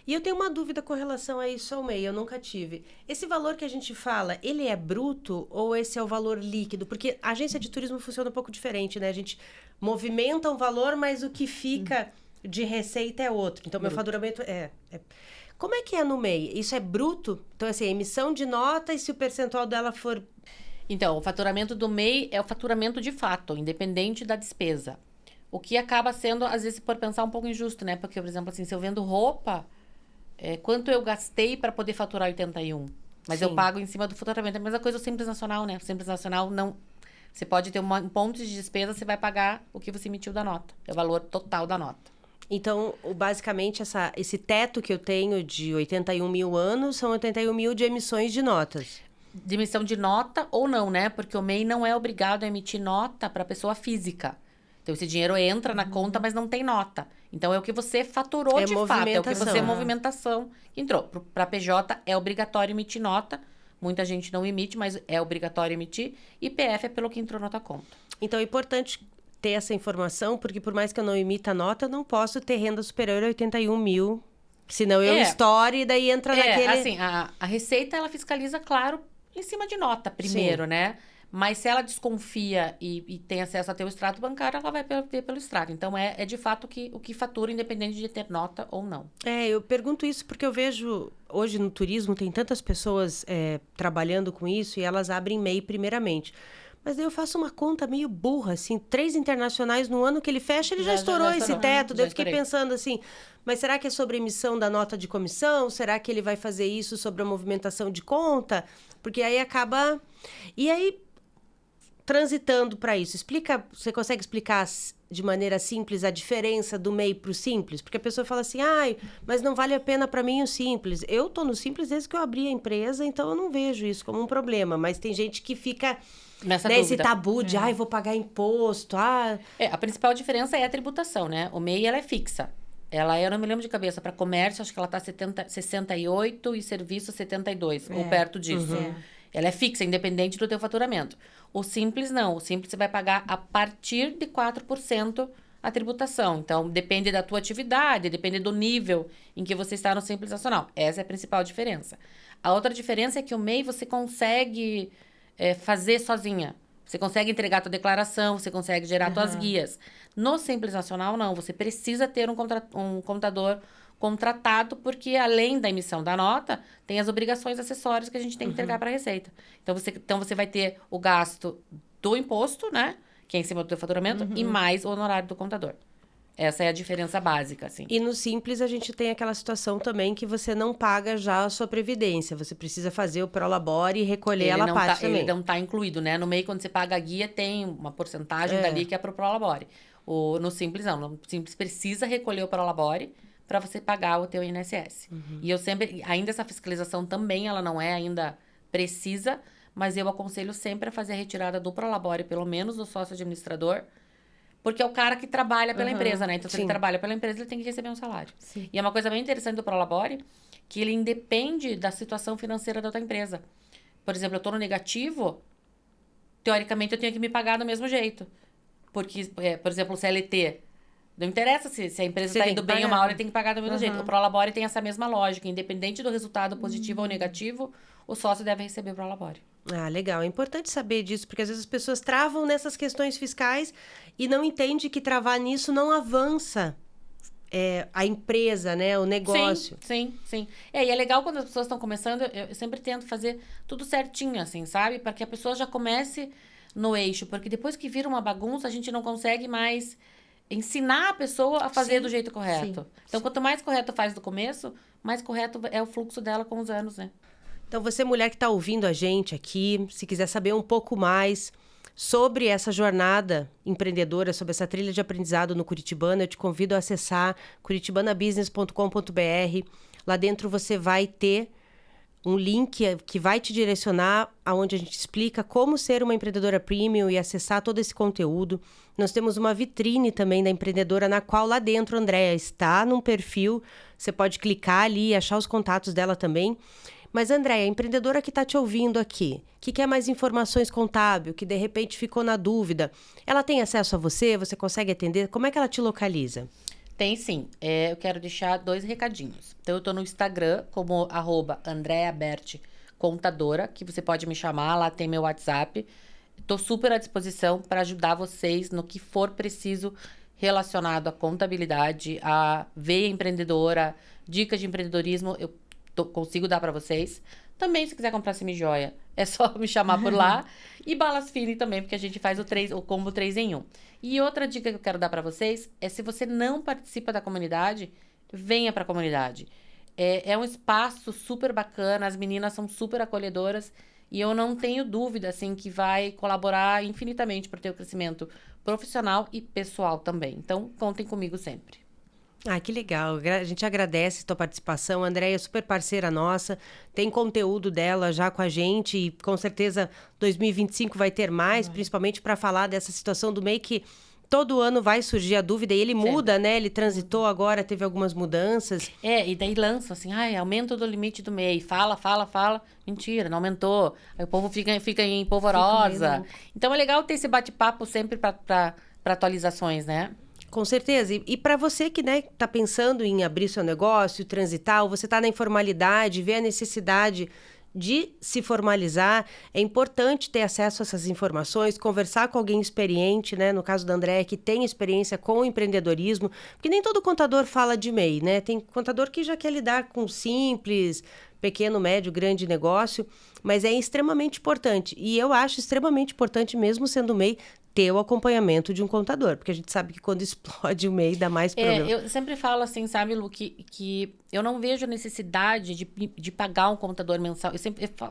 E eu tenho uma dúvida com relação a isso ao MEI, eu nunca tive. Esse valor que a gente fala, ele é bruto ou esse é o valor líquido? Porque a agência de turismo funciona um pouco diferente, né? A gente movimenta um valor, mas o que fica de receita é outro. Então, meu faturamento Como é que é no MEI? Isso é bruto? Então, assim, emissão de nota e se o percentual dela for... Então, o faturamento do MEI é o faturamento de fato, independente da despesa. O que acaba sendo, às vezes, por pensar um pouco injusto, né? Porque, por exemplo, assim, se eu vendo roupa, quanto eu gastei para poder faturar 81? Mas eu pago em cima do faturamento. É a mesma coisa o Simples Nacional, né? O Simples Nacional não... Você pode ter um ponto de despesa, você vai pagar o que você emitiu da nota. É o valor total da nota. Então, basicamente, esse teto que eu tenho de 81 mil anos são 81 mil de emissões de notas. De emissão de nota ou não, né? Porque o MEI não é obrigado a emitir nota para pessoa física. Então, esse dinheiro entra na conta, mas não tem nota. Então, é o que você faturou de fato. É o que você... movimentação que entrou. Para PJ, é obrigatório emitir nota. Muita gente não emite, mas é obrigatório emitir. E PF é pelo que entrou na tua conta. Então, é importante ter essa informação, porque por mais que eu não emita nota, eu não posso ter renda superior a 81 mil. Senão eu estouro e daí entra naquele... assim, a Receita, ela fiscaliza, claro, em cima de nota primeiro, né? Mas se ela desconfia e tem acesso a ter o extrato bancário, ela vai ver pelo extrato. Então, é de fato o que fatura, independente de ter nota ou não. Eu pergunto isso porque eu vejo, hoje no turismo, tem tantas pessoas trabalhando com isso e elas abrem MEI primeiramente. Mas daí eu faço uma conta meio burra, assim, 3 internacionais no ano que ele fecha, ele já estourou esse teto. Daí eu fiquei pensando assim, mas será que é sobre emissão da nota de comissão? Será que ele vai fazer isso sobre a movimentação de conta? Porque aí acaba... E aí, transitando para isso, você consegue explicar de maneira simples a diferença do MEI para o Simples? Porque a pessoa fala assim, mas não vale a pena para mim o Simples. Eu tô no Simples desde que eu abri a empresa, então eu não vejo isso como um problema. Mas tem gente que fica... Esse tabu de, vou pagar imposto, A principal diferença é a tributação, né? O MEI, ela é fixa. Eu não me lembro de cabeça, para comércio, acho que ela tá 68 e serviço 72, ou perto disso. Ela é fixa, independente do teu faturamento. O Simples, não. O Simples, você vai pagar a partir de 4% a tributação. Então, depende da tua atividade, depende do nível em que você está no Simples Nacional. Essa é a principal diferença. A outra diferença é que o MEI, você consegue... fazer sozinha. Você consegue entregar a tua declaração, você consegue gerar tuas guias. No Simples Nacional, não. Você precisa ter um contador contratado, porque além da emissão da nota, tem as obrigações acessórias que a gente tem que entregar para a Receita. Então, você vai ter o gasto do imposto, né? Que é em cima do teu faturamento, e mais o honorário do contador. Essa é a diferença básica, assim. E no Simples, a gente tem aquela situação também que você não paga já a sua previdência. Você precisa fazer o Prolabore e recolher ela parte também. Ele não está incluído, né? No MEI, quando você paga a guia, tem uma porcentagem dali que é para o Prolabore. No Simples, não. No Simples, precisa recolher o Prolabore para você pagar o teu INSS. E eu sempre... Ainda essa fiscalização também, ela não é ainda precisa, mas eu aconselho sempre a fazer a retirada do Prolabore, pelo menos do sócio administrador, porque é o cara que trabalha pela empresa, né? Então, se ele trabalha pela empresa, ele tem que receber um salário. Sim. E é uma coisa bem interessante do Prolabore, que ele independe da situação financeira da tua empresa. Por exemplo, eu estou no negativo, teoricamente, eu tenho que me pagar do mesmo jeito. Porque, por exemplo, o CLT, não interessa se a empresa está indo bem ou mal, ele tem que pagar do mesmo jeito. O Prolabore tem essa mesma lógica. Independente do resultado positivo ou negativo, o sócio deve receber o Prolabore. Legal. É importante saber disso, porque às vezes as pessoas travam nessas questões fiscais e não entendem que travar nisso não avança a empresa, né? O negócio. Sim. E é legal quando as pessoas estão começando, eu sempre tento fazer tudo certinho, assim, sabe? Para que a pessoa já comece no eixo, porque depois que vira uma bagunça, a gente não consegue mais ensinar a pessoa a fazer do jeito correto. Então, quanto mais correto faz do começo, mais correto é o fluxo dela com os anos, né? Então, você, mulher que está ouvindo a gente aqui, se quiser saber um pouco mais sobre essa jornada empreendedora, sobre essa trilha de aprendizado no Curitibano, eu te convido a acessar curitibanabusiness.com.br. Lá dentro você vai ter um link que vai te direcionar aonde a gente explica como ser uma empreendedora premium e acessar todo esse conteúdo. Nós temos uma vitrine também da empreendedora, na qual lá dentro, Andréa, está num perfil. Você pode clicar ali e achar os contatos dela também. Mas, Andréa, a empreendedora que está te ouvindo aqui, que quer mais informações contábil, que de repente ficou na dúvida, ela tem acesso a você? Você consegue atender? Como é que ela te localiza? Tem sim. Eu quero deixar 2 recadinhos. Então, eu tô no Instagram como @AndreaBerti_contadora, que você pode me chamar, lá tem meu WhatsApp. Tô super à disposição para ajudar vocês no que for preciso relacionado à contabilidade, à veia empreendedora, dicas de empreendedorismo, consigo dar para vocês. Também, se quiser comprar semijoia, é só me chamar por lá. E balas fine também, porque a gente faz o combo 3 em 1. E outra dica que eu quero dar para vocês é, se você não participa da comunidade, venha para a comunidade. É um espaço super bacana, as meninas são super acolhedoras e eu não tenho dúvida, assim, que vai colaborar infinitamente para o teu crescimento profissional e pessoal também. Então, contem comigo sempre. Ah, que legal. A gente agradece a tua participação. A Andréia é super parceira nossa. Tem conteúdo dela já com a gente e com certeza 2025 vai ter mais, principalmente para falar dessa situação do MEI que todo ano vai surgir a dúvida e ele muda, né? Ele transitou agora, teve algumas mudanças. E daí lança assim, aumento do limite do MEI. Fala. Mentira, não aumentou. Aí o povo fica em polvorosa. Então é legal ter esse bate-papo sempre para atualizações, né? Com certeza. E para você que, né, tá pensando em abrir seu negócio, transitar, ou você tá na informalidade, vê a necessidade de se formalizar, é importante ter acesso a essas informações, conversar com alguém experiente, né? No caso da Andréa, que tem experiência com o empreendedorismo, porque nem todo contador fala de MEI, né? Tem contador que já quer lidar com simples, pequeno, médio, grande negócio, mas é extremamente importante. E eu acho extremamente importante, mesmo sendo MEI, ter o acompanhamento de um contador, porque a gente sabe que quando explode o MEI dá mais problema. Eu sempre falo assim, sabe, Lu, que eu não vejo a necessidade de pagar um contador mensal. Eu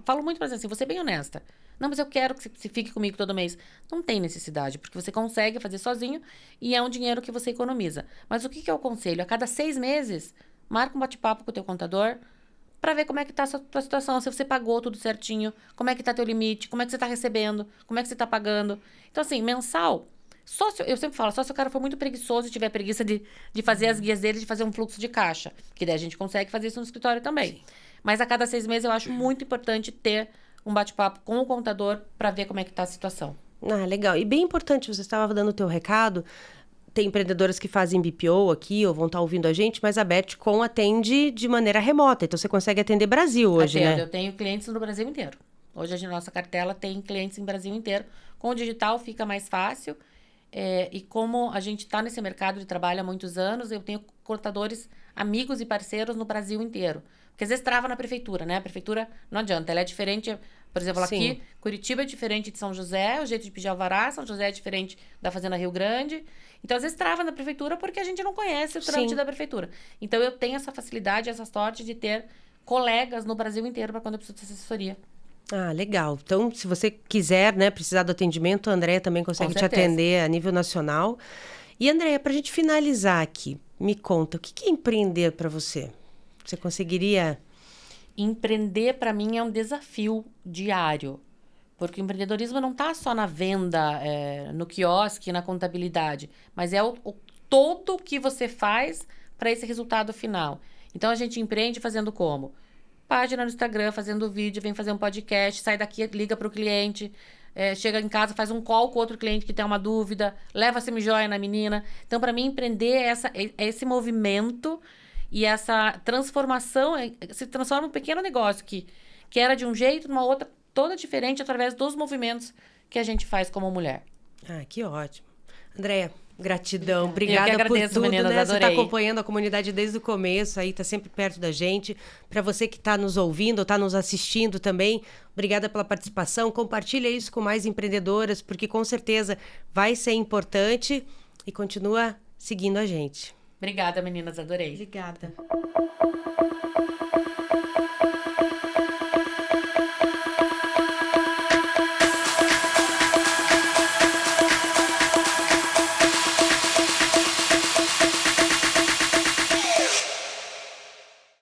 falo muito pra você assim, vou ser bem honesta. Não, mas eu quero que você fique comigo todo mês. Não tem necessidade, porque você consegue fazer sozinho e é um dinheiro que você economiza. Mas o que eu aconselho? A cada 6 meses, marca um bate-papo com o teu contador, para ver como é que tá a tua situação, se você pagou tudo certinho, como é que tá teu limite, como é que você tá recebendo, como é que você tá pagando. Então, assim, mensal, eu sempre falo, só se o cara for muito preguiçoso e tiver preguiça de fazer as guias dele, de fazer um fluxo de caixa, que daí a gente consegue fazer isso no escritório também. Sim. Mas a cada 6 meses eu acho muito importante ter um bate-papo com o contador para ver como é que tá a situação. Ah, legal. E bem importante, você estava dando o teu recado. Tem empreendedoras que fazem BPO aqui, ou vão estar ouvindo a gente, mas a Berti.com atende de maneira remota. Então, você consegue atender Brasil hoje, né? Eu tenho clientes no Brasil inteiro. Hoje, a nossa cartela tem clientes em Brasil inteiro. Com o digital, fica mais fácil. E como a gente está nesse mercado de trabalho há muitos anos, eu tenho contadores, amigos e parceiros no Brasil inteiro. Porque às vezes trava na prefeitura, né? A prefeitura não adianta, ela é diferente. Por exemplo, Sim. Aqui, Curitiba é diferente de São José, o jeito de pedir alvará, São José é diferente da Fazenda Rio Grande. Então, às vezes, trava na prefeitura porque a gente não conhece o trâmite da prefeitura. Então, eu tenho essa facilidade, essa sorte de ter colegas no Brasil inteiro para quando eu preciso de assessoria. Ah, legal. Então, se você quiser, né, precisar do atendimento, a Andréa também consegue te atender a nível nacional. E, Andréa, para a gente finalizar aqui, me conta, o que é empreender para você? Você conseguiria... Empreender, para mim, é um desafio diário. Porque o empreendedorismo não está só na venda, no quiosque, na contabilidade. Mas é todo o que você faz para esse resultado final. Então, a gente empreende fazendo como? Página no Instagram, fazendo vídeo, vem fazer um podcast, sai daqui, liga para o cliente, chega em casa, faz um call com outro cliente que tem uma dúvida, leva a semijoia na menina. Então, para mim, empreender é esse movimento e essa transformação, se transforma em um pequeno negócio que era de um jeito, numa outra, toda diferente, através dos movimentos que a gente faz como mulher. Ah, que ótimo. Andréa, gratidão. Obrigada eu que agradeço, por tudo, meninas, né? adorei. Você está acompanhando a comunidade desde o começo, aí está sempre perto da gente. Para você que está nos ouvindo, está nos assistindo também, obrigada pela participação. Compartilha isso com mais empreendedoras, porque com certeza vai ser importante e continua seguindo a gente. Obrigada, meninas, adorei. Obrigada.